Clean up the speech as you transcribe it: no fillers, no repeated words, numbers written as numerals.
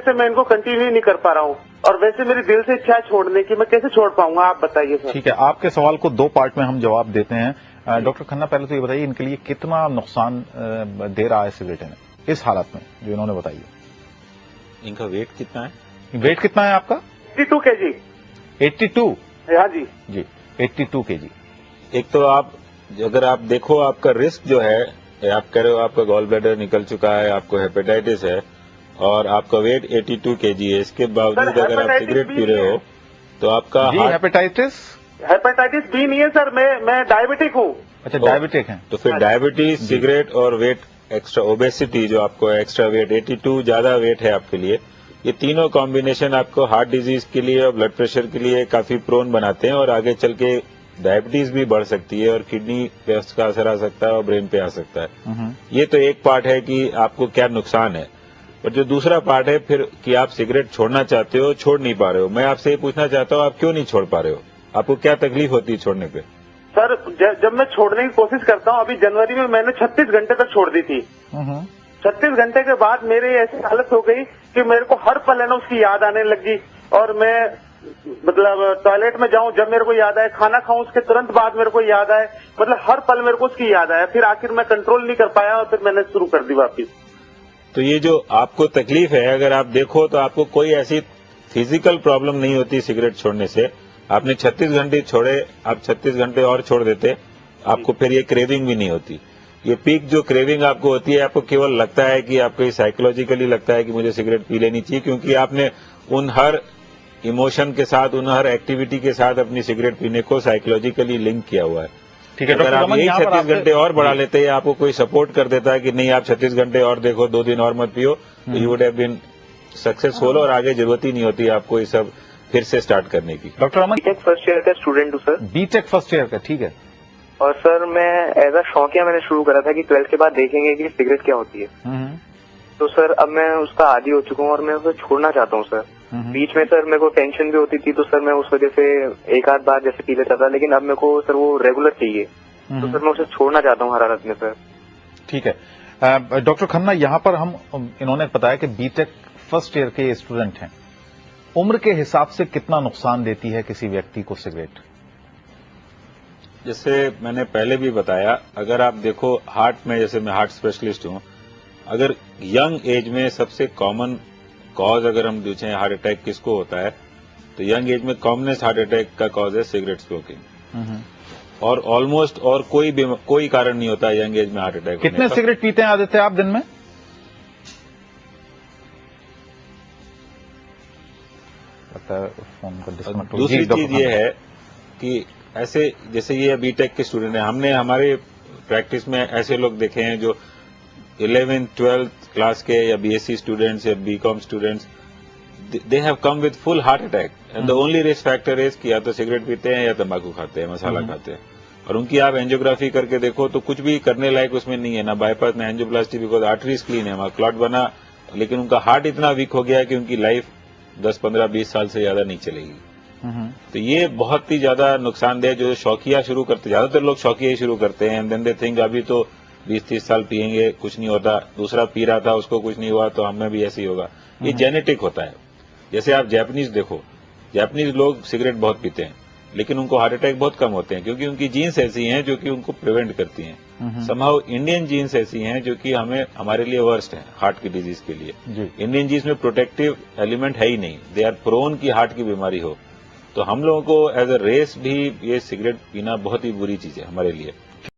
से मैं इनको कंटिन्यू नहीं कर पा रहा हूँ, और वैसे मेरी दिल से इच्छा है छोड़ने की, मैं कैसे छोड़ पाऊंगा, आप बताइए सर। ठीक है, आपके सवाल को दो पार्ट में हम जवाब देते हैं। डॉक्टर खन्ना, पहले तो ये बताइए इनके लिए कितना नुकसान दे रहा है सिगरेट इन्हें इस हालत में जो इन्होंने बताई है? इनका वेट कितना है? वेट कितना है आपका? 82 kg। 82? हाँ जी। जी, 82 kg। एक तो आप अगर आप देखो आपका रिस्क जो है, आप कह रहे हो आपका गॉल ब्लैडर निकल चुका है, आपको हेपेटाइटिस है और आपका वेट 82 kg है, इसके बावजूद अगर आप सिगरेट पी रहे हो तो आपका हेपेटाइटिस बी नहीं है सर, मैं डायबिटिक हूँ। अच्छा, डायबिटिक हैं। तो फिर डायबिटीज, सिगरेट और वेट एक्स्ट्रा ओबेसिटी जो आपको एक्स्ट्रा वेट 82 ज्यादा वेट है आपके लिए, ये तीनों कॉम्बिनेशन आपको हार्ट डिजीज के लिए और ब्लड प्रेशर के लिए काफी प्रोन बनाते हैं और आगे चल के डायबिटीज भी बढ़ सकती है और किडनी पे उसका असर आ सकता है और ब्रेन पे आ सकता है। ये तो एक पार्ट है कि आपको क्या नुकसान है, और जो दूसरा पार्ट है फिर कि आप सिगरेट छोड़ना चाहते हो, छोड़ नहीं पा रहे हो। मैं आपसे ये पूछना चाहता हूँ, आप क्यों नहीं छोड़ पा रहे हो? आपको क्या तकलीफ होती है छोड़ने पे? सर जब मैं छोड़ने की कोशिश करता हूँ, अभी जनवरी में मैंने 36 घंटे तक छोड़ दी थी। 36 घंटे के बाद मेरी ऐसी हालत हो गई कि मेरे को हर पल है ना उसकी याद आने लगी, और मैं मतलब टॉयलेट में जाऊं जब मेरे को याद आए, खाना खाऊं उसके तुरंत बाद मेरे को याद आए, मतलब हर पल मेरे को उसकी याद आया। फिर आखिर मैं कंट्रोल नहीं कर पाया और फिर मैंने शुरू कर दी वापिस। तो ये जो आपको तकलीफ है, अगर आप देखो तो आपको कोई ऐसी फिजिकल प्रॉब्लम नहीं होती सिगरेट छोड़ने से। आपने 36 घंटे छोड़े, आप 36 घंटे और छोड़ देते, आपको फिर ये क्रेविंग भी नहीं होती। ये पीक जो क्रेविंग आपको होती है, आपको केवल लगता है कि आपको साइकोलॉजिकली लगता है कि मुझे सिगरेट पी लेनी चाहिए, क्योंकि आपने उन हर इमोशन के साथ, उन हर एक्टिविटी के साथ अपनी सिगरेट पीने को साइकोलॉजिकली लिंक किया हुआ है। ठीक है, अगर आप यही 36 घंटे और बढ़ा लेते हैं, आपको कोई सपोर्ट कर देता है कि नहीं आप 36 घंटे और देखो, 2 दिन और मत पियो, तो you would have been successful और आगे जरूरत ही नहीं होती आपको ये सब फिर से स्टार्ट करने की। डॉक्टर अमन, बीटेक फर्स्ट ईयर का स्टूडेंट हूँ सर। बीटेक फर्स्ट ईयर का, ठीक है। और सर मैं एज अ शौकिया मैंने शुरू करा था कि 12th के बाद देखेंगे कि सिगरेट क्या होती है। तो सर अब मैं उसका आदी हो चुका हूँ और मैं उसे छोड़ना चाहता हूँ सर। बीच में सर मेरे को टेंशन भी होती थी, तो सर मैं उस वजह से एक आध बार जैसे पी लेता था, लेकिन अब मेरे को सर वो रेगुलर चाहिए। तो सर मैं उसे छोड़ना चाहता हूँ हर हालत में सर। ठीक है डॉक्टर खन्ना, यहाँ पर इन्होंने बताया कि बीटेक फर्स्ट ईयर के स्टूडेंट हैं, उम्र के हिसाब से कितना नुकसान देती है किसी व्यक्ति को सिगरेट? जैसे मैंने पहले भी बताया, अगर आप देखो हार्ट में, जैसे मैं हार्ट स्पेशलिस्ट हूं, अगर यंग एज में सबसे कॉमन कॉज अगर हम पूछें हार्ट अटैक किसको होता है, तो यंग एज में कॉमनेस्ट हार्ट अटैक का कॉज है सिगरेट स्मोकिंग। और ऑलमोस्ट और कोई कारण नहीं होता यंग एज में हार्ट अटैक। कितने सिगरेट पीते हैं आदित्य आप दिन में? दूसरी चीज ये है कि ऐसे जैसे ये बीटेक के स्टूडेंट हैं, हमने हमारे प्रैक्टिस में ऐसे लोग देखे हैं जो 11th 12th क्लास के या बीएससी स्टूडेंट्स या BCom students, they have come with full heart attack and the only risk factor is कि या तो सिगरेट पीते हैं या तंबाकू खाते हैं, मसाला खाते हैं। और उनकी आप एंजियोग्राफी करके देखो तो कुछ भी करने लायक उसमें नहीं है, ना बाईपास ना एंजियोप्लास्टी, बिकॉज आर्टरीज क्लीन है, वहां क्लॉट बना, लेकिन उनका हार्ट इतना वीक हो गया कि उनकी लाइफ 10 15 20 साल से ज्यादा नहीं चलेगी। तो ये बहुत ही ज्यादा नुकसानदेह, जो शौकिया शुरू करते, ज्यादातर लोग शौकिया ही शुरू करते हैं, देन दे थिंक अभी तो 20-30 साल पियेंगे कुछ नहीं होता, दूसरा पी रहा था उसको कुछ नहीं हुआ तो हमें भी ऐसे ही होगा। ये जेनेटिक होता है। जैसे आप जापानीज देखो, जापानीज लोग सिगरेट बहुत पीते हैं लेकिन उनको हार्ट अटैक बहुत कम होते हैं, क्योंकि उनकी जीन्स ऐसी हैं जो कि उनको प्रिवेंट करती हैं। समहाउ इंडियन जीन्स ऐसी हैं जो कि हमारे लिए वर्स्ट है हार्ट की डिजीज के लिए। इंडियन जीन्स में प्रोटेक्टिव एलिमेंट है ही नहीं, दे आर प्रोन की हार्ट की बीमारी हो। तो हम लोगों को एज अ रेस भी ये सिगरेट पीना बहुत ही बुरी चीज है हमारे लिए।